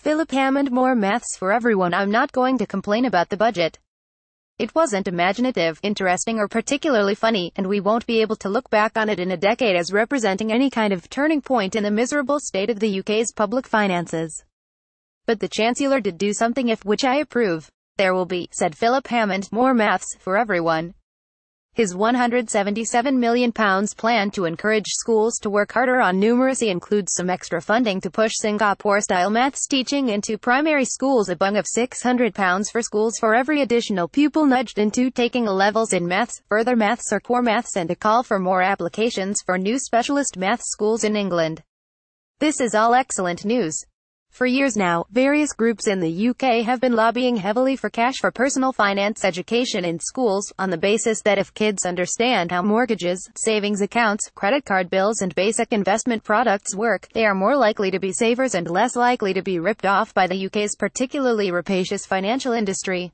Philip Hammond. More maths for everyone. I'm not going to complain about the budget. It wasn't imaginative, interesting or particularly funny, and we won't be able to look back on it in a decade as representing any kind of turning point in the miserable state of the UK's public finances. But the Chancellor did do something of which I approve. There will be, said Philip Hammond, more maths for everyone. His £177 million plan to encourage schools to work harder on numeracy includes some extra funding to push Singapore-style maths teaching into primary schools, a bung of £600 for schools for every additional pupil nudged into taking A-levels in maths, further maths or core maths, and a call for more applications for new specialist maths schools in England. This is all excellent news. For years now, various groups in the UK have been lobbying heavily for cash for personal finance education in schools, on the basis that if kids understand how mortgages, savings accounts, credit card bills and basic investment products work, they are more likely to be savers and less likely to be ripped off by the UK's particularly rapacious financial industry.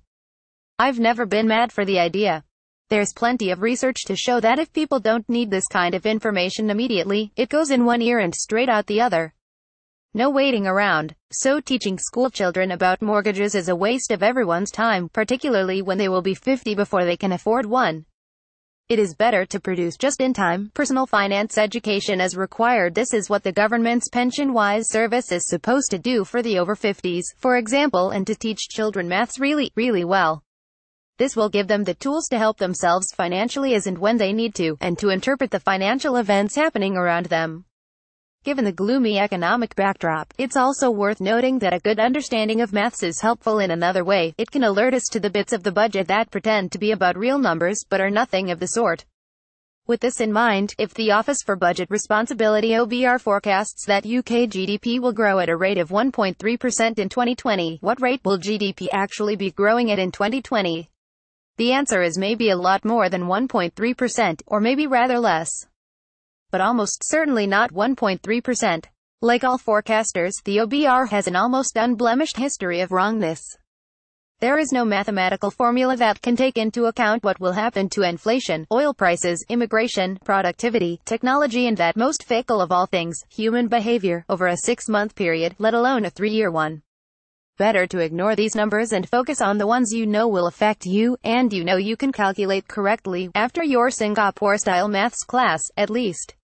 I've never been mad for the idea. There's plenty of research to show that if people don't need this kind of information immediately, it goes in one ear and straight out the other. No waiting around. So teaching school children about mortgages is a waste of everyone's time, particularly when they will be 50 before they can afford one. It is better to produce just-in-time, personal finance education as required. This is what the government's pension-wise service is supposed to do for the over 50s, for example, and to teach children maths really, really well. This will give them the tools to help themselves financially as and when they need to, and to interpret the financial events happening around them. Given the gloomy economic backdrop, it's also worth noting that a good understanding of maths is helpful in another way. It can alert us to the bits of the budget that pretend to be about real numbers, but are nothing of the sort. With this in mind, if the Office for Budget Responsibility (OBR) forecasts that UK GDP will grow at a rate of 1.3% in 2020, what rate will GDP actually be growing at in 2020? The answer is maybe a lot more than 1.3%, or maybe rather less. But almost certainly not 1.3%. Like all forecasters, the OBR has an almost unblemished history of wrongness. There is no mathematical formula that can take into account what will happen to inflation, oil prices, immigration, productivity, technology and that most fickle of all things, human behavior, over a 6-month period, let alone a 3-year one. Better to ignore these numbers and focus on the ones you know will affect you, and you know you can calculate correctly, after your Singapore-style maths class, at least.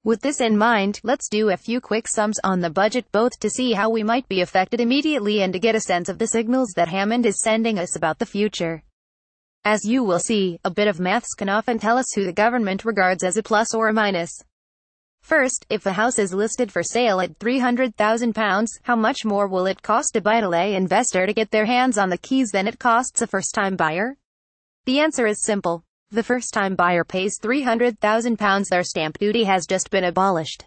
With this in mind, let's do a few quick sums on the budget, both to see how we might be affected immediately and to get a sense of the signals that Hammond is sending us about the future. As you will see, a bit of maths can often tell us who the government regards as a plus or a minus. First, if a house is listed for sale at £300,000, how much more will it cost a buy-to-let investor to get their hands on the keys than it costs a first-time buyer? The answer is simple. The first-time buyer pays £300,000. Their stamp duty has just been abolished.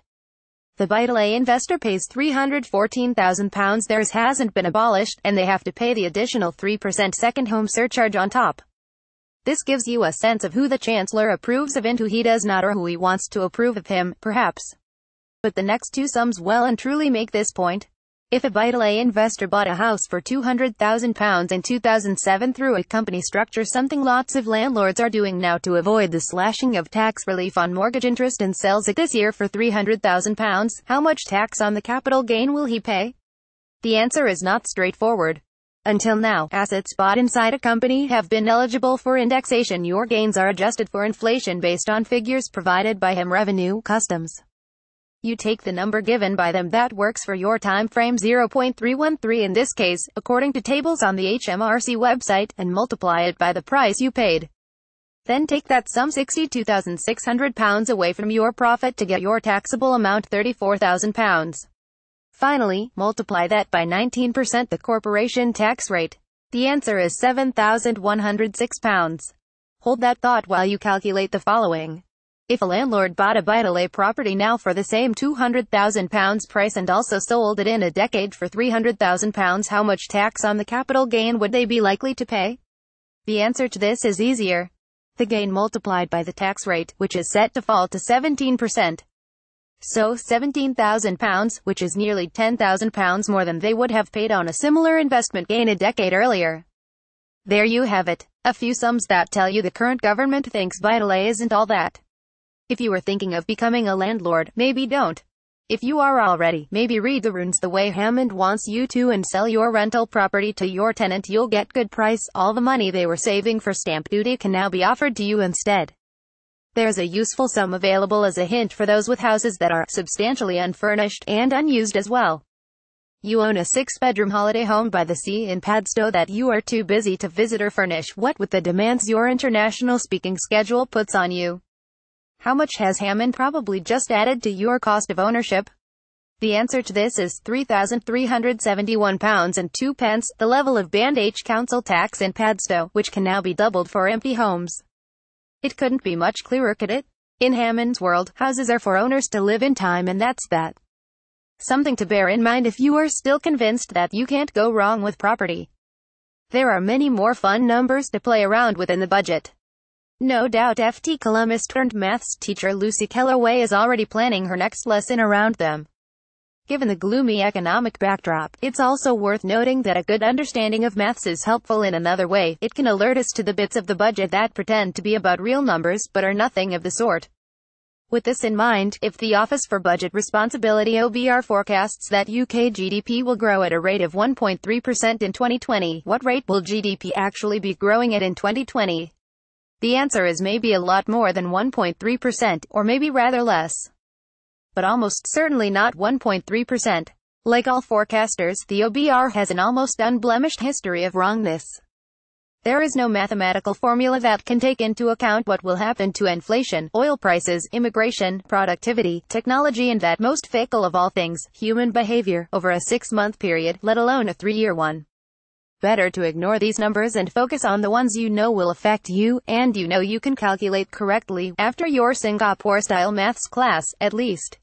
The buy-to-let investor pays £314,000. Theirs hasn't been abolished, and they have to pay the additional 3% second home surcharge on top. This gives you a sense of who the Chancellor approves of and who he does not, or who he wants to approve of him, perhaps. But the next two sums well and truly make this point. If a buy-to-let investor bought a house for £200,000 in 2007 through a company structure, something lots of landlords are doing now to avoid the slashing of tax relief on mortgage interest, and sells it this year for £300,000, how much tax on the capital gain will he pay? The answer is not straightforward. Until now, assets bought inside a company have been eligible for indexation. Your gains are adjusted for inflation based on figures provided by him. Revenue, customs. You take the number given by them that works for your time frame, 0.313 in this case, according to tables on the HMRC website, and multiply it by the price you paid. Then take that sum, £62,600, away from your profit to get your taxable amount, £34,000. Finally, multiply that by 19%, the corporation tax rate. The answer is £7,106. Hold that thought while you calculate the following. If a landlord bought a buy-to-let property now for the same £200,000 price and also sold it in a decade for £300,000, how much tax on the capital gain would they be likely to pay? The answer to this is easier. The gain multiplied by the tax rate, which is set to fall to 17%. So £17,000, which is nearly £10,000 more than they would have paid on a similar investment gain a decade earlier. There you have it. A few sums that tell you the current government thinks buy-to-let isn't all that. If you were thinking of becoming a landlord, maybe don't. If you are already, maybe read the runes the way Hammond wants you to and sell your rental property to your tenant, you'll get good price. All the money they were saving for stamp duty can now be offered to you instead. There's a useful sum available as a hint for those with houses that are substantially unfurnished and unused as well. You own a 6-bedroom holiday home by the sea in Padstow that you are too busy to visit or furnish. What with the demands your international speaking schedule puts on you? How much has Hammond probably just added to your cost of ownership? The answer to this is £3,371 and 2 pence, the level of Band H council tax in Padstow, which can now be doubled for empty homes. It couldn't be much clearer, could it? In Hammond's world, houses are for owners to live in time, and that's that. Something to bear in mind if you are still convinced that you can't go wrong with property. There are many more fun numbers to play around with in the budget. No doubt FT columnist turned maths teacher Lucy Kellaway is already planning her next lesson around them. Given the gloomy economic backdrop, it's also worth noting that a good understanding of maths is helpful in another way. It can alert us to the bits of the budget that pretend to be about real numbers but are nothing of the sort. With this in mind, if the Office for Budget Responsibility (OBR) forecasts that UK GDP will grow at a rate of 1.3% in 2020, what rate will GDP actually be growing at in 2020? The answer is maybe a lot more than 1.3%, or maybe rather less. But almost certainly not 1.3%. Like all forecasters, the OBR has an almost unblemished history of wrongness. There is no mathematical formula that can take into account what will happen to inflation, oil prices, immigration, productivity, technology, and that most fickle of all things, human behavior, over a 6-month period, let alone a 3-year one. Better to ignore these numbers and focus on the ones you know will affect you, and you know you can calculate correctly, after your Singapore-style maths class, at least.